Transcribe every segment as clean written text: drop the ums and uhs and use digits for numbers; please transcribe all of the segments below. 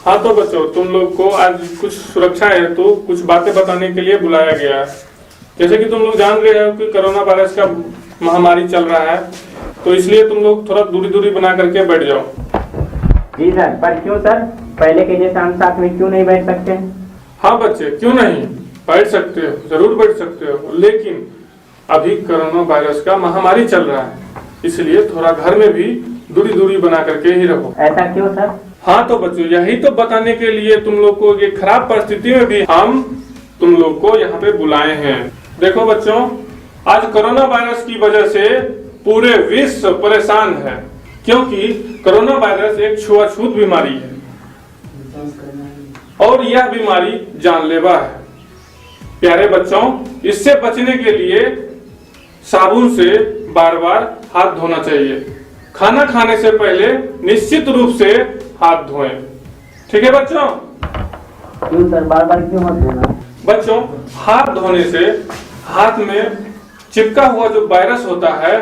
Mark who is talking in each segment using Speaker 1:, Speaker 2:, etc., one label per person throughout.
Speaker 1: हाँ तो बच्चों, तुम लोग को आज कुछ सुरक्षा है तो कुछ बातें बताने के लिए बुलाया गया है। जैसे कि तुम लोग जान रहे हो कि कोरोना वायरस का महामारी चल रहा है, तो इसलिए तुम लोग थोड़ा दूरी दूरी बना करके बैठ जाओ।
Speaker 2: जी सर, पर क्यों सर? पहले के जैसे हम साथ में क्यों नहीं बैठ सकते?
Speaker 1: हाँ बच्चे, क्यों नहीं बैठ सकते हो, जरूर बैठ सकते हो, लेकिन अभी कोरोना वायरस का महामारी चल रहा है, इसलिए थोड़ा घर में भी दूरी दूरी बना करके ही रहो।
Speaker 2: ऐसा क्यों सर?
Speaker 1: हाँ तो बच्चों, यही तो बताने के लिए तुम लोग को ये खराब परिस्थिति में भी हम तुम लोग को यहाँ पे बुलाए हैं। देखो बच्चों, आज कोरोना वायरस की वजह से पूरे विश्व परेशान है, क्योंकि कोरोना वायरस एक छुआछूत बीमारी है और यह बीमारी जानलेवा है। प्यारे बच्चों, इससे बचने के लिए साबुन से बार बार हाथ धोना चाहिए। खाना खाने से पहले निश्चित रूप से हाथ धोएं। ठीक है बच्चों?
Speaker 2: क्यों सर, बार बार क्यों हाथ धोना?
Speaker 1: बच्चों, हाथ धोने से हाथ में चिपका हुआ जो वायरस होता है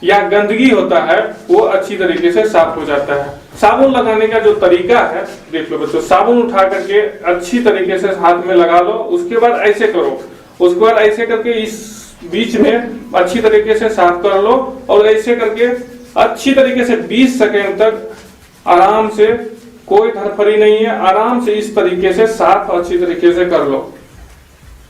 Speaker 1: या गंदगी होता है वो अच्छी तरीके से साफ हो जाता है। साबुन लगाने का जो तरीका है, देख लो बच्चों, साबुन उठा करके अच्छी तरीके से हाथ में लगा लो, उसके बाद ऐसे करो, उसके बाद ऐसे करके इस बीच में अच्छी तरीके से साफ कर लो और ऐसे करके अच्छी तरीके से 20 सेकेंड तक आराम से, कोई धड़फड़ी नहीं है, आराम से इस तरीके से साफ अच्छी तरीके से कर लो।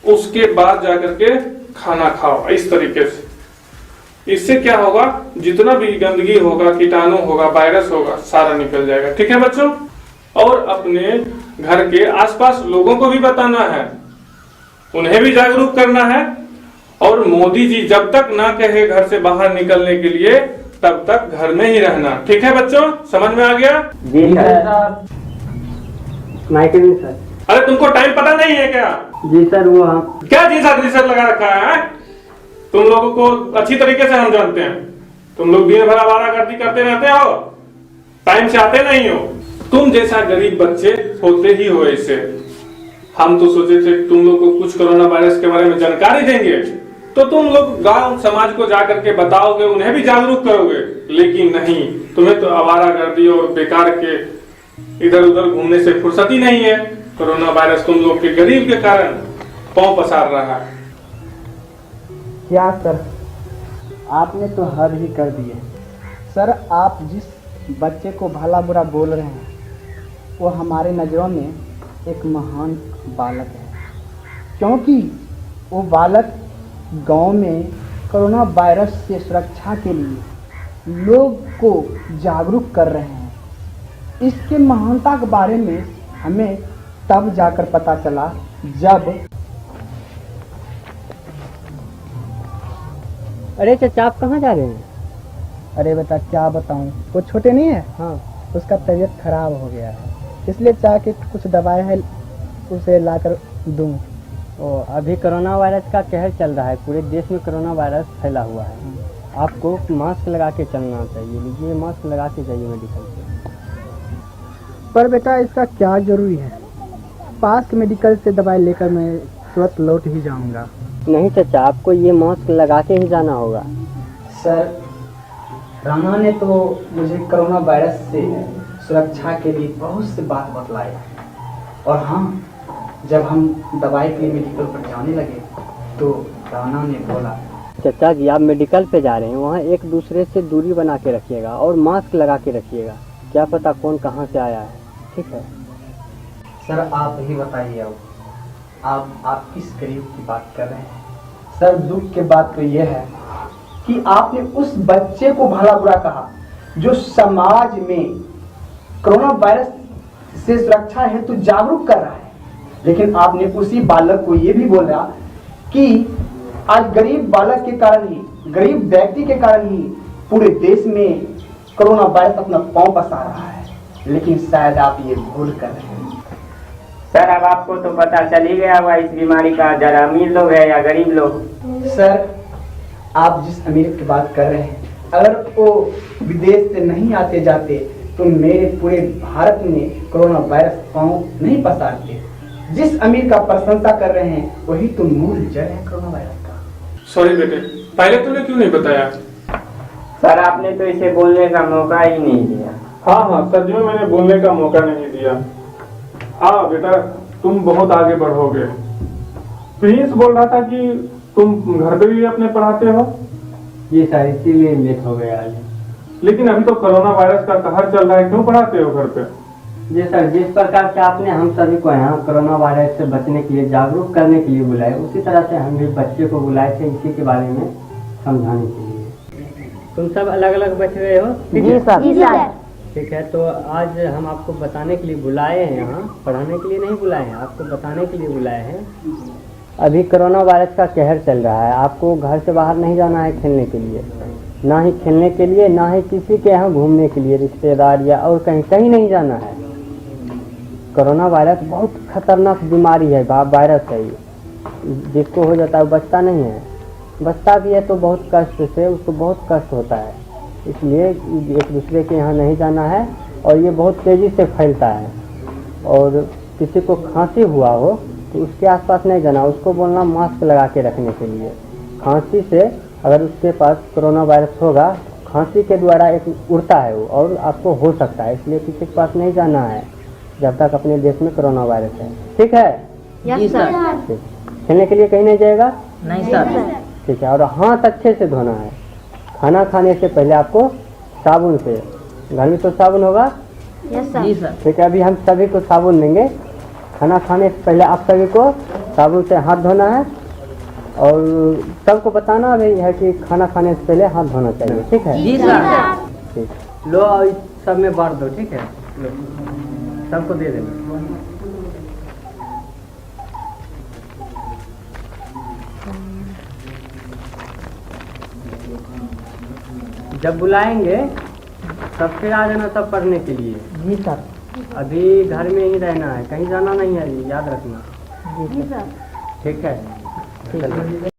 Speaker 1: उसके बाद जाकर के खाना खाओ इस तरीके से। इससे क्या होगा, जितना भी गंदगी होगा, कीटाणु होगा, वायरस होगा, सारा निकल जाएगा। ठीक है बच्चों? और अपने घर के आसपास लोगों को भी बताना है, उन्हें भी जागरूक करना है। और मोदी जी जब तक ना कहे घर से बाहर निकलने के लिए, तब तक घर में ही रहना। ठीक है बच्चों, समझ में आ गया?
Speaker 2: जी सर। सर,
Speaker 1: अरे तुमको टाइम पता नहीं है क्या?
Speaker 2: जी सर, वो
Speaker 1: क्या जी सर लगा रखा है? तुम लोगों को अच्छी तरीके से हम जानते हैं, तुम लोग दिन भर आवारागर्दी करते रहते हो, टाइम से आते नहीं हो। तुम जैसा गरीब बच्चे होते ही हो ऐसे। हम तो सोचे थे तुम लोग को कुछ कोरोना वायरस के बारे में जानकारी देंगे, तो तुम लोग गांव समाज को जाकर के बताओगे, उन्हें भी जागरूक करोगे, लेकिन नहीं, तुम्हें तो आवारागर्दी और बेकार के इधर उधर घूमने से फुर्सत ही नहीं है। कोरोना वायरस तुम लोग के गरीब के कारण पांव पसार रहा है।
Speaker 3: क्या सर, आपने तो हद ही कर दिए। सर, आप जिस बच्चे को भला बुरा बोल रहे हैं वो हमारे नज़रों में एक महान बालक है, क्योंकि वो बालक गांव में कोरोना वायरस से सुरक्षा के लिए लोग को जागरूक कर रहे हैं। इसके महानता के बारे में हमें तब जाकर पता चला जब।
Speaker 2: अरे चाचा, आप कहाँ जा रहे हैं?
Speaker 3: अरे बेटा, क्या बताऊं, वो छोटे नहीं है, हाँ, उसका तबीयत खराब हो गया है, इसलिए चाह के कुछ दवाएं है उसे लाकर दूं।
Speaker 2: अभी कोरोना वायरस का कहर चल रहा है, पूरे देश में कोरोना वायरस फैला हुआ है। आपको मास्क लगा के चलना चाहिए। लीजिए, मास्क लगा के जाइए मेडिकल से।
Speaker 3: पर बेटा, इसका क्या जरूरी है? पास के मेडिकल से दवाई लेकर मैं तुरंत लौट ही जाऊंगा।
Speaker 2: नहीं चाचा, आपको ये मास्क लगा के ही जाना होगा।
Speaker 3: सर, राणा ने तो मुझे कोरोना वायरस से सुरक्षा के लिए बहुत से बात बतलाई, और हाँ, जब हम दवाई के लिए मेडिकल पर जाने लगे तो राणा ने बोला,
Speaker 2: चाचा जी, आप मेडिकल पे जा रहे हैं, वहाँ एक दूसरे से दूरी बना के रखिएगा और मास्क लगा के रखिएगा, क्या पता कौन कहाँ से आया है। ठीक है
Speaker 3: सर, आप ही बताइए, अब आप किस गरीब की बात कर रहे हैं? सर, दुख की बात तो यह है कि आपने उस बच्चे को भला बुरा कहा जो समाज में कोरोना वायरस से सुरक्षा हेतु जागरूक कर रहा है, लेकिन आपने उसी बालक को यह भी बोला कि आज गरीब बालक के कारण ही, गरीब व्यक्ति के कारण ही पूरे देश में कोरोना वायरस अपना पांव पसार रहा है। लेकिन शायद आप ये भूल कर रहे हैं।
Speaker 2: सर, अब आपको तो पता चल ही गया होगा इस बीमारी का जड़ अमीर लोग है या गरीब लोग।
Speaker 3: सर, आप जिस अमीर की बात कर रहे हैं, अगर वो विदेश से नहीं आते जाते तो मेरे पूरे भारत में कोरोना वायरस पांव नहीं पसारते। जिस अमीर का प्रशंसा कर रहे हैं वही तो मूल जड़ है कोरोना वायरस का।
Speaker 1: सॉरी बेटे, पहले तुमने क्यों नहीं बताया?
Speaker 2: सर, आपने तो इसे बोलने का मौका ही नहीं दिया।
Speaker 1: हाँ, सच में मैंने बोलने का मौका नहीं दिया। हाँ बेटा, तुम बहुत आगे बढ़ोगे। प्रिंस बोल रहा था कि तुम घर पे भी अपने पढ़ाते हो।
Speaker 2: ये सर इसीलिए लेट हो गया आज।
Speaker 1: लेकिन अभी तो कोरोना वायरस का कहर चल रहा है, क्यों पढ़ाते हो घर पे?
Speaker 2: जी सर, जिस प्रकार से आपने हम सभी को यहाँ कोरोना वायरस से बचने के लिए जागरूक करने के लिए बुलाए, उसी तरह से हम भी बच्चे को बुलाए थे इसी के बारे में समझाने के लिए। तुम सब अलग अलग बैठ रहे हो?
Speaker 4: जी सर।
Speaker 2: ठीक है, तो आज हम आपको बताने के लिए बुलाए हैं, यहाँ पढ़ाने के लिए नहीं बुलाए हैं, आपको बताने के लिए बुलाए हैं। अभी कोरोना वायरस का कहर चल रहा है, आपको घर से बाहर नहीं जाना है खेलने के लिए, ना ही खेलने के लिए, ना ही किसी के यहाँ घूमने के लिए, रिश्तेदार या और कहीं कहीं नहीं जाना है। कोरोना वायरस बहुत खतरनाक बीमारी है, वायरस है ये, जिसको हो जाता है वो बचता नहीं है, बचता भी है तो बहुत कष्ट से, उसको बहुत कष्ट होता है। इसलिए एक दूसरे के यहाँ नहीं जाना है, और ये बहुत तेज़ी से फैलता है। और किसी को खांसी हुआ हो तो उसके आसपास नहीं जाना, उसको बोलना मास्क लगा के रखने के लिए। खांसी से अगर उसके पास कोरोना वायरस होगा, खांसी के द्वारा एक उड़ता है वो, और आपको हो सकता है, इसलिए किसी के पास नहीं जाना है जब तक अपने देश में कोरोना वायरस है। ठीक है?
Speaker 4: Yes sir.
Speaker 2: ठीक। खेलने के लिए कहीं नहीं जाएगा?
Speaker 4: नहीं सर।
Speaker 2: ठीक है, और हाथ अच्छे से धोना है। खाना खाने से पहले आपको साबुन से, घर में तो साबुन होगा?
Speaker 4: Yes sir.
Speaker 2: ठीक है, अभी हम सभी को साबुन देंगे। खाना खाने से पहले आप सभी को साबुन से हाथ धोना है, और सबको बताना भी है कि खाना खाने से पहले हाथ धोना चाहिए। ठीक है?
Speaker 4: जी सर।
Speaker 2: ठीक, लो और इस सब में बांट दो। ठीक है, लो सबको दे देना। जब बुलाएंगे तब फिर आ जाना सब पढ़ने के लिए।
Speaker 4: जी सर।
Speaker 2: अभी घर में ही रहना है, कहीं जाना नहीं है, याद रखना।
Speaker 4: जी सर।
Speaker 2: ठीक है? चलो।